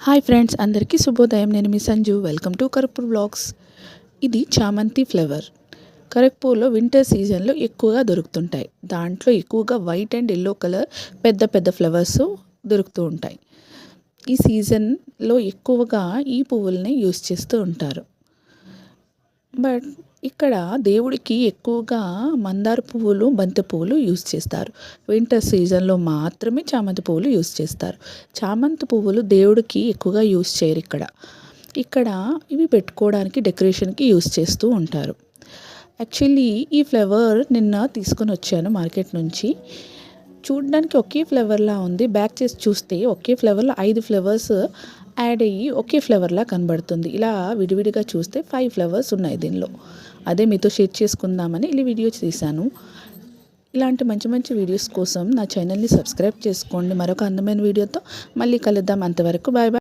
Hi friends, అందరికీ శుభోదయం. నేను మీ Sanju. Welcome to Kharagpur blogs. ఇది చామంతి ఫ్లవర్. కరక్పూర్లో వింటర్ సీజన్లో ఎక్కువగా దొరుకుతుంటాయి. దాంట్లో ఎక్కువగా వైట్ అండ్ ఎల్లో కలర్ పెద్ద పెద్ద ఫ్లవర్స్ దొరుకుతూ ఉంటాయి. ఈ సీజన్లో ఎక్కువగా ఈ పువ్వుల్ని యూస్ చేస్తూ ఉంటారు. బట్ ఇక్కడ దేవుడికి ఎక్కువగా మందార పువ్వులు, బంతి పువ్వులు యూస్ చేస్తారు. వింటర్ సీజన్లో మాత్రమే చామంతి పువ్వులు యూస్ చేస్తారు. చామంతి పువ్వులు దేవుడికి ఎక్కువగా యూస్ చేయరు. ఇక్కడ ఇవి పెట్టుకోవడానికి, డెకరేషన్కి యూస్ చేస్తూ ఉంటారు. యాక్చువల్లీ ఈ ఫ్లవర్ నిన్న తీసుకొని వచ్చాను మార్కెట్ నుంచి. చూడడానికి ఒకే ఫ్లవర్లా ఉంది. బ్యాక్ చేసి చూస్తే ఒకే ఫ్లవర్లో 5 ఫ్లవర్స్ యాడ్ అయ్యి ఒకే ఫ్లవర్లా కనబడుతుంది. ఇలా విడివిడిగా చూస్తే 5 ఫ్లవర్స్ ఉన్నాయి దీనిలో. అదే మీతో షేర్ చేసుకుందామని ఇలా వీడియో తీశాను. ఇలాంటి మంచి మంచి వీడియోస్ కోసం నా ఛానల్ని సబ్స్క్రైబ్ చేసుకోండి. మరొక అందమైన వీడియోతో మళ్ళీ కలుద్దాం. అంతవరకు బాయ్ బాయ్.